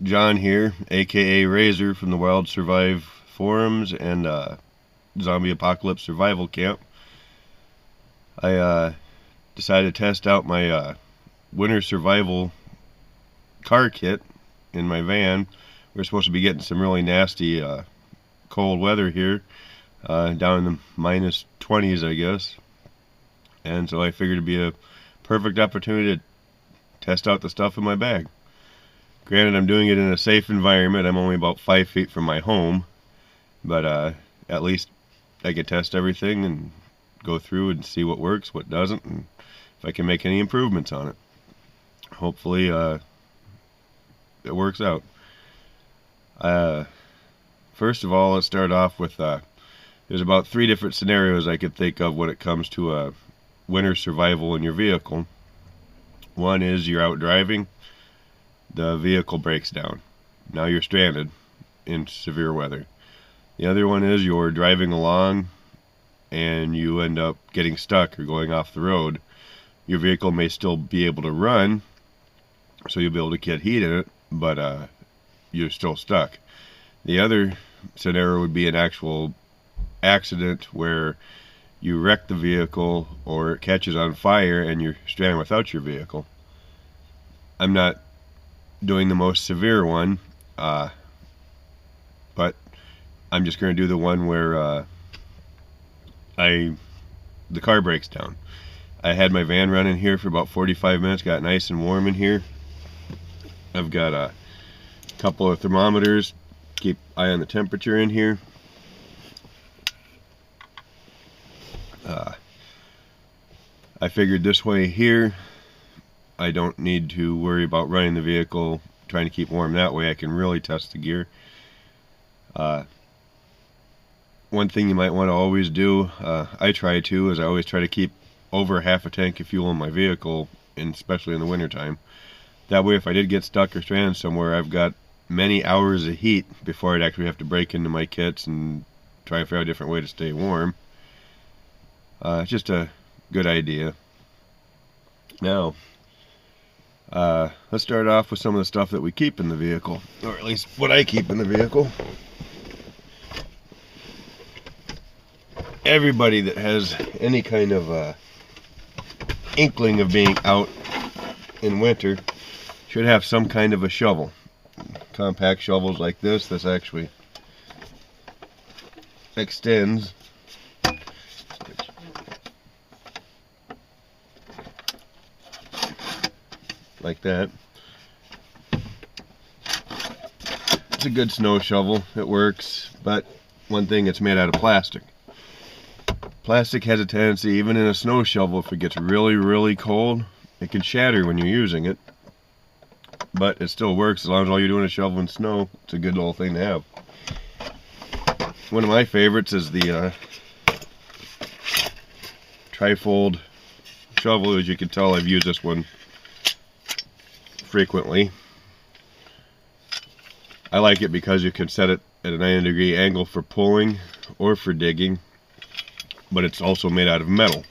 John here, aka Razor from the Wild Survive forums and Zombie Apocalypse Survival Camp. I decided to test out my winter survival car kit in my van. We're supposed to be getting some really nasty cold weather here, down in the minus 20s, I guess. And so I figured it'd be a perfect opportunity to test out the stuff in my bag. Granted, I'm doing it in a safe environment. I'm only about 5 feet from my home, but at least I can test everything and go through and see what works, what doesn't, and if I can make any improvements on it. Hopefully it works out. First of all, let's start off with there's about 3 different scenarios I could think of when it comes to winter survival in your vehicle. One is you're out driving, the vehicle breaks down. Now you're stranded in severe weather. The other one is you're driving along and you end up getting stuck or going off the road. Your vehicle may still be able to run, so you'll be able to get heat in it, but you're still stuck. The other scenario would be an actual accident where you wreck the vehicle or it catches on fire and you're stranded without your vehicle. I'm not doing the most severe one, but I'm just going to do the one where the car breaks down. I had my van running here for about 45 minutes, got nice and warm in here. I've got a couple of thermometers, keep eye on the temperature in here. I figured this way here I don't need to worry about running the vehicle, trying to keep warm. That way I can really test the gear. One thing you might want to always do, I try to, is I always try to keep over half a tank of fuel in my vehicle, and especially in the wintertime. That way if I did get stuck or stranded somewhere, I've got many hours of heat before I'd actually have to break into my kits and try to figure out a different way to stay warm. It's just a good idea. Now, let's start off with some of the stuff that we keep in the vehicle, or at least what I keep in the vehicle. Everybody that has any kind of inkling of being out in winter should have some kind of a shovel. Compact shovels like this actually extends. Like that. It's a good snow shovel. It works, but one thing, it's made out of plastic. Plastic has a tendency, even in a snow shovel, if it gets really, really cold, it can shatter when you're using it. But it still works as long as all you're doing is shoveling snow. It's a good little thing to have. One of my favorites is the trifold shovel. As you can tell, I've used this one frequently. I like it because you can set it at a 90-degree angle for pulling or for digging, but it's also made out of metal.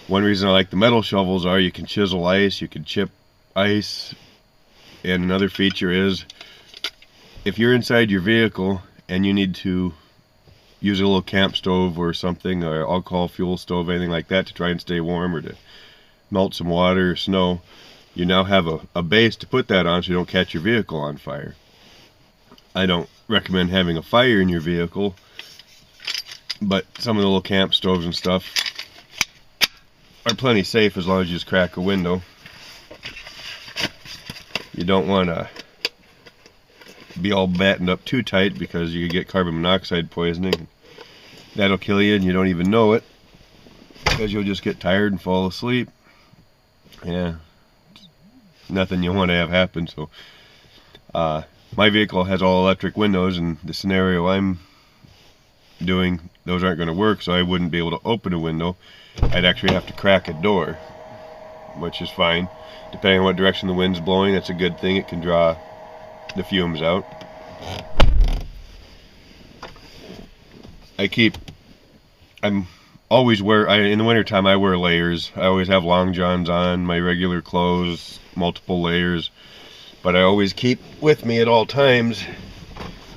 One reason I like the metal shovels are you can chisel ice, you can chip ice, and another feature is if you're inside your vehicle and you need to use a little camp stove or something, or alcohol fuel stove, anything like that, to try and stay warm or to melt some water or snow, you now have a base to put that on so you don't catch your vehicle on fire. I don't recommend having a fire in your vehicle, but some of the little camp stoves and stuff are plenty safe as long as you just crack a window. You don't want to be all battened up too tight because you could get carbon monoxide poisoning. That'll kill you and you don't even know it because you'll just get tired and fall asleep. Yeah. Nothing you want to have happen. So my vehicle has all electric windows, and the scenario I'm doing, those aren't going to work, so I wouldn't be able to open a window. I'd actually have to crack a door, which is fine. Depending on what direction the wind's blowing, that's a good thing. It can draw the fumes out. I'm always in the wintertime I wear layers. I always have long johns on, my regular clothes, multiple layers. But I always keep with me at all times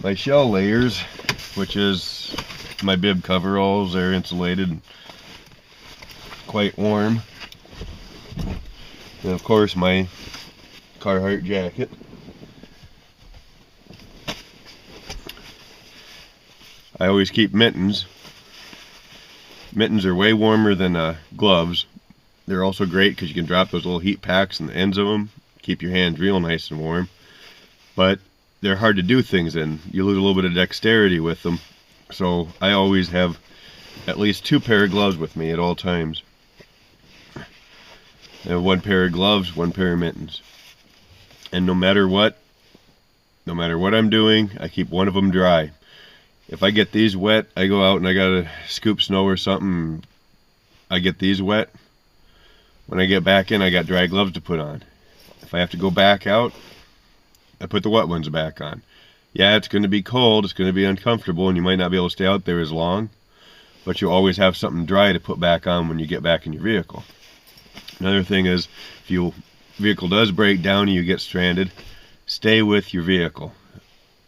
my shell layers, which is my bib coveralls. They're insulated, quite warm. And of course my Carhartt jacket. I always keep mittens. Mittens are way warmer than gloves. They're also great because you can drop those little heat packs in the ends of them, keep your hands real nice and warm. But they're hard to do things in. You lose a little bit of dexterity with them. So I always have at least 2 pair of gloves with me at all times. I have 1 pair of gloves, 1 pair of mittens. And no matter what I'm doing, I keep one of them dry. If I get these wet, I go out and I gotta scoop snow or something, I get these wet. When I get back in, I got dry gloves to put on. If I have to go back out, I put the wet ones back on. Yeah, it's going to be cold, it's going to be uncomfortable, and you might not be able to stay out there as long, but you always have something dry to put back on when you get back in your vehicle. Another thing is, if your vehicle does break down and you get stranded, stay with your vehicle.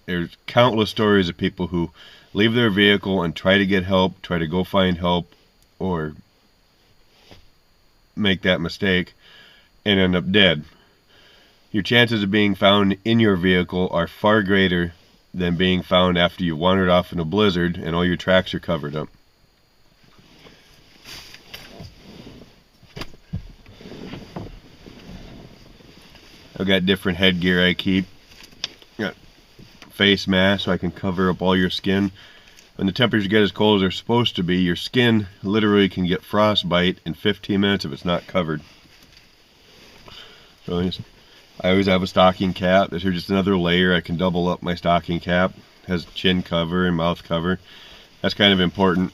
There's countless stories of people who leave their vehicle and try to get help, try to go find help, or make that mistake and end up dead. Your chances of being found in your vehicle are far greater than being found after you've wandered off in a blizzard and all your tracks are covered up. I've got different headgear I keep. Got face mask so I can cover up all your skin. When the temperatures get as cold as they're supposed to be, your skin literally can get frostbite in 15 minutes if it's not covered. So I always have a stocking cap. This is just another layer. I can double up my stocking cap. It has chin cover and mouth cover. That's kind of important.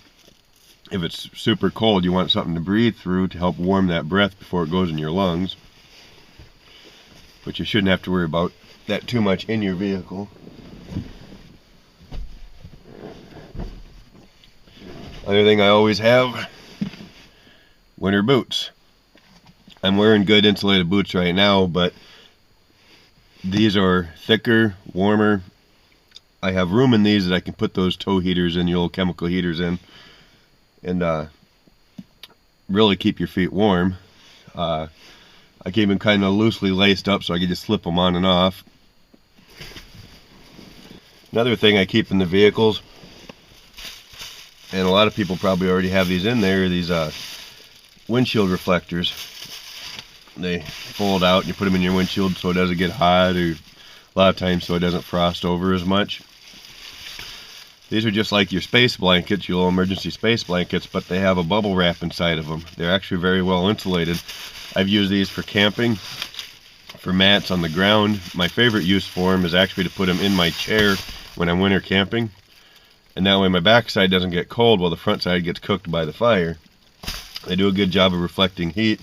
If it's super cold, you want something to breathe through to help warm that breath before it goes in your lungs. But you shouldn't have to worry about that too much in your vehicle. Other thing I always have, winter boots. I'm wearing good insulated boots right now, but these are thicker, warmer. I have room in these that I can put those toe heaters in, your little chemical heaters in, and really keep your feet warm. I keep them kind of loosely laced up so I can just slip them on and off. Another thing I keep in the vehicles, and a lot of people probably already have these in there, these windshield reflectors. They fold out and you put them in your windshield so it doesn't get hot, or a lot of times so it doesn't frost over as much. These are just like your space blankets, your little emergency space blankets, but they have a bubble wrap inside of them. They're actually very well insulated. I've used these for camping, for mats on the ground. My favorite use for them is actually to put them in my chair when I'm winter camping. And that way my backside doesn't get cold while the front side gets cooked by the fire. They do a good job of reflecting heat.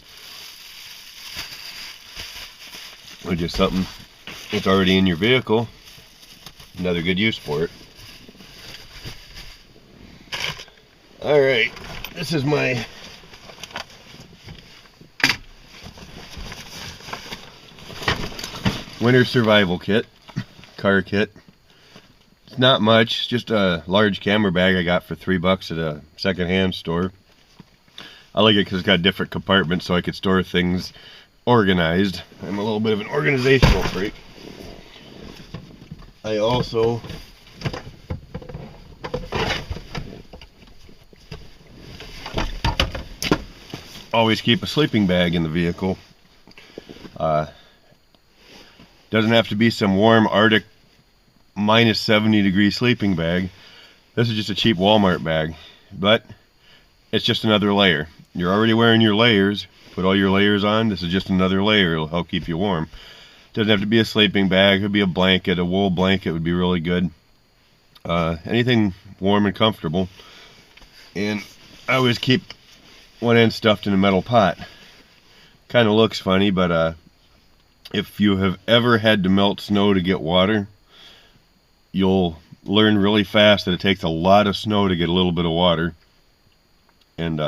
Or just something that's already in your vehicle. Another good use for it. Alright, this is my winter survival kit, car kit. It's not much, it's just a large camera bag I got for $3 at a secondhand store. I like it because it's got different compartments so I could store things organized. I'm a little bit of an organizational freak. I also always keep a sleeping bag in the vehicle. Doesn't have to be some warm Arctic minus 70-degree sleeping bag. This is just a cheap Walmart bag, but it's just another layer. You're already wearing your layers. Put all your layers on. This is just another layer. It'll help keep you warm. Doesn't have to be a sleeping bag. It could be a blanket. A wool blanket would be really good. Anything warm and comfortable. And I always keep one end stuffed in a metal pot. Kind of looks funny, but if you have ever had to melt snow to get water, you'll learn really fast that it takes a lot of snow to get a little bit of water. And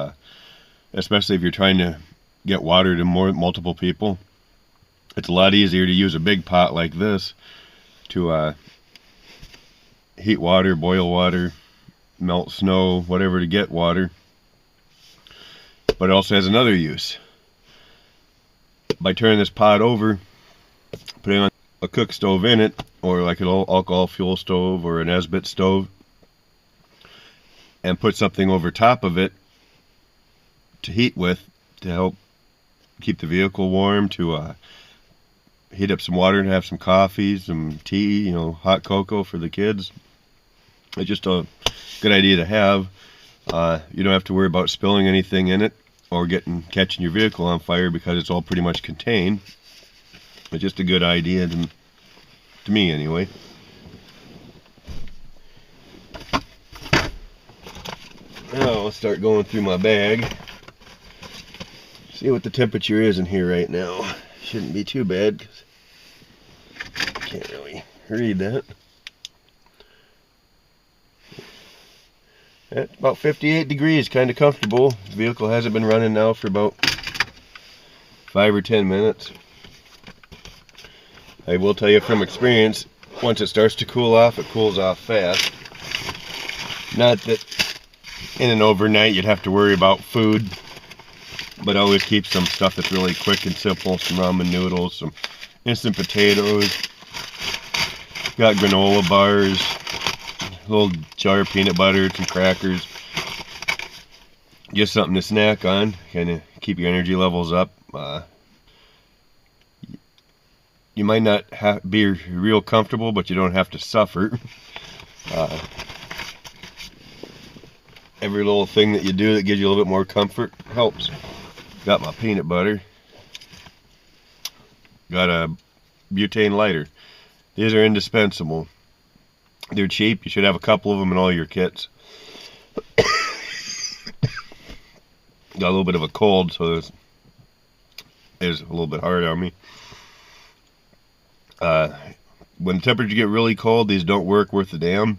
especially if you're trying to get water to multiple people. It's a lot easier to use a big pot like this to heat water, boil water, melt snow, whatever to get water. But it also has another use. By turning this pot over, putting on a cook stove in it, or like an old alcohol fuel stove or an Esbit stove, and put something over top of it to heat with, to help keep the vehicle warm, to heat up some water and have some coffee, some tea, hot cocoa for the kids. It's just a good idea to have. You don't have to worry about spilling anything in it or catching your vehicle on fire because it's all pretty much contained. It's just a good idea to me anyway. Now I'll start going through my bag. See what the temperature is in here right now. Shouldn't be too bad because I can't really read that. It's about 58 degrees, kind of comfortable. The vehicle hasn't been running now for about 5 or 10 minutes. I will tell you from experience, once it starts to cool off, it cools off fast. Not that in an overnight you'd have to worry about food, but always keep some stuff that's really quick and simple. Some ramen noodles, some instant potatoes, got granola bars, a little jar of peanut butter, some crackers. Just something to snack on, kind of keep your energy levels up. You might not be real comfortable, but you don't have to suffer. Every little thing that you do that gives you a little bit more comfort helps. Got my peanut butter. Got a butane lighter. These are indispensable. They're cheap. You should have a couple of them in all your kits. Got a little bit of a cold, so it's a little bit hard on me. When temperatures get really cold, these don't work worth a damn.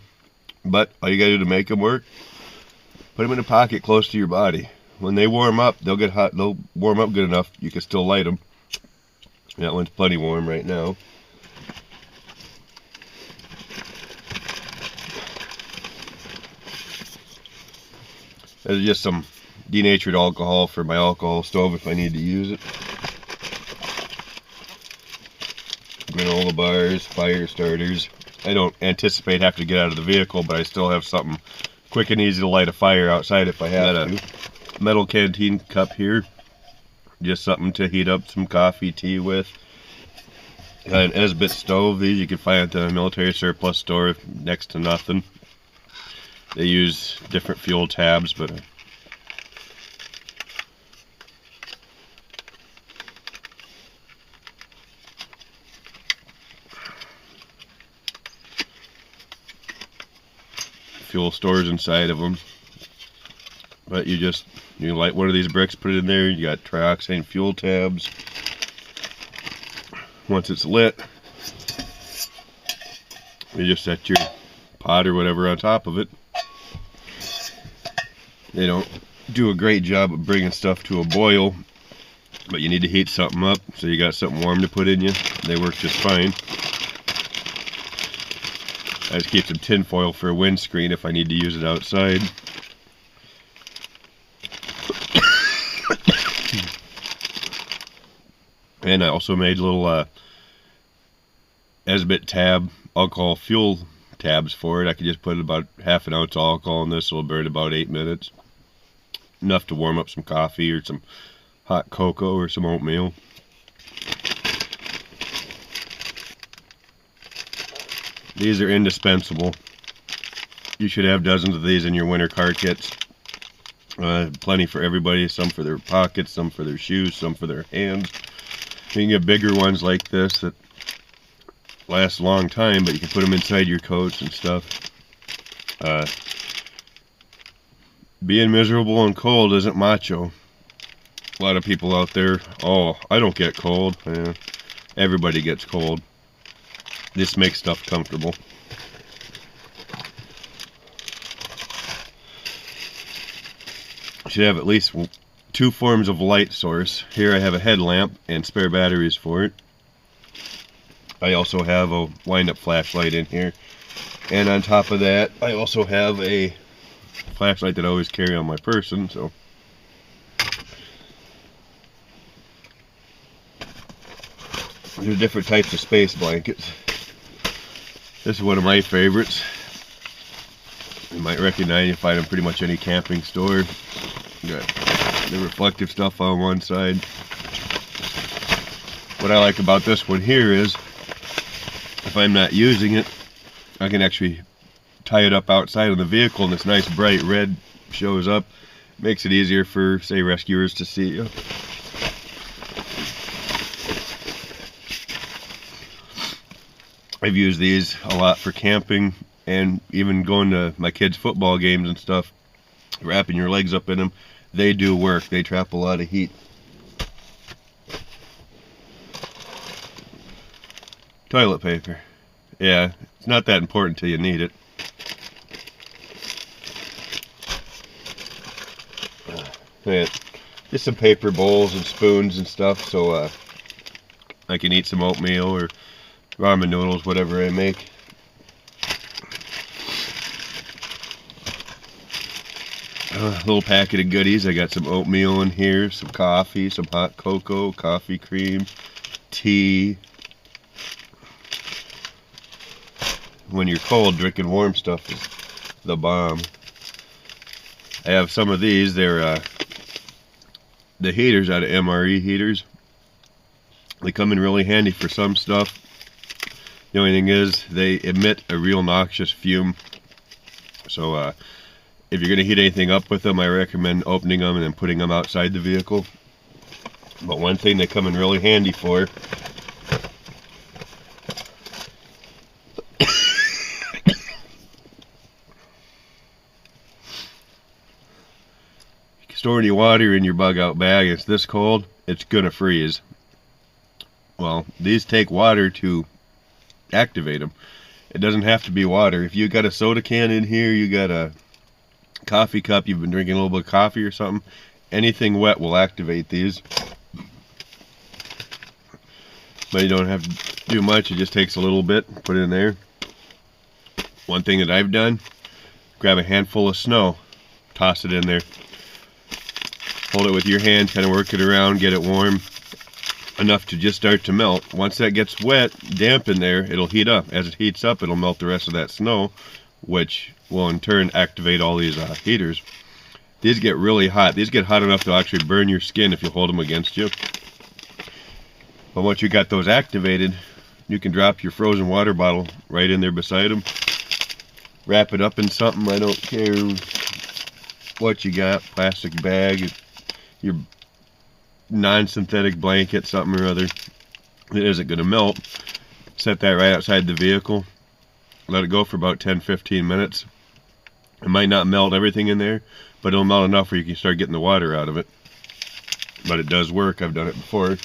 But all you gotta do to make them work, put them in a pocket close to your body. When they warm up, they'll get hot. They'll warm up good enough you can still light them. That one's plenty warm right now. There's just some denatured alcohol for my alcohol stove if I need to use it. Granola bars, fire starters. I don't anticipate having to get out of the vehicle, but I still have something quick and easy to light a fire outside if I have to. Metal canteen cup here. Just something to heat up some coffee, tea with. Got an Esbit stove. These you can find at the military surplus store, next to nothing. They use different fuel tabs, but fuel stores inside of them. But you light one of these bricks, put it in there. You got trioxane fuel tabs. Once it's lit, you just set your pot or whatever on top of it. They don't do a great job of bringing stuff to a boil, but you need to heat something up, so you got something warm to put in you. They work just fine. I just keep some tin foil for a windscreen if I need to use it outside. And I also made little Esbit tab alcohol fuel tabs for it. I could just put about half an ounce of alcohol in this, so it'll burn about 8 minutes. Enough to warm up some coffee or some hot cocoa or some oatmeal. These are indispensable. You should have dozens of these in your winter car kits. Plenty for everybody. Some for their pockets, some for their shoes, some for their hands. You can get bigger ones like this that last a long time, but you can put them inside your coats and stuff. Being miserable and cold isn't macho. A lot of people out there, oh, I don't get cold. Yeah, everybody gets cold. This makes stuff comfortable. You should have at least 2 forms of light source. Here I have a headlamp and spare batteries for it. I also have a wind-up flashlight in here, and on top of that I also have a flashlight that I always carry on my person. So there's different types of space blankets. This is one of my favorites. You might recognize, you find them pretty much any camping store. You got the reflective stuff on one side. What I like about this one here is, if I'm not using it, I can actually tie it up outside of the vehicle, and this nice bright red shows up. Makes it easier for, say, rescuers to see you. I've used these a lot for camping, and even going to my kids' football games and stuff, wrapping your legs up in them. They do work. They trap a lot of heat. Toilet paper. Yeah, it's not that important till you need it. Yeah, just some paper bowls and spoons and stuff, so I can eat some oatmeal or ramen noodles, whatever I make. A little packet of goodies. I got some oatmeal in here, some coffee, some hot cocoa, coffee cream, tea. When you're cold, drinking warm stuff is the bomb. I have some of these. They're the heaters out of MRE heaters. They come in really handy for some stuff. The only thing is, they emit a real noxious fume. So if you're going to heat anything up with them, I recommend opening them and then putting them outside the vehicle. But one thing they come in really handy for, store any water in your bug out bag. It's this cold, it's gonna freeze. Well, these take water to activate them. It doesn't have to be water. If you got a soda can in here, you got a coffee cup, you've been drinking a little bit of coffee or something, anything wet will activate these. But you don't have to do much. It just takes a little bit, put it in there. One thing that I've done, grab a handful of snow, toss it in there, hold it with your hand, kind of work it around, get it warm enough to just start to melt. Once that gets wet, damp in there, it'll heat up. As it heats up, it'll melt the rest of that snow, which will in turn activate all these heaters. These get really hot. These get hot enough to actually burn your skin if you hold them against you. But once you got those activated, you can drop your frozen water bottle right in there beside them. Wrap it up in something, I don't care what you got, plastic bag, your non-synthetic blanket, something or other that isn't going to melt. Set that right outside the vehicle. Let it go for about 10-15 minutes. It might not melt everything in there, but it'll melt enough where you can start getting the water out of it. But it does work. I've done it before.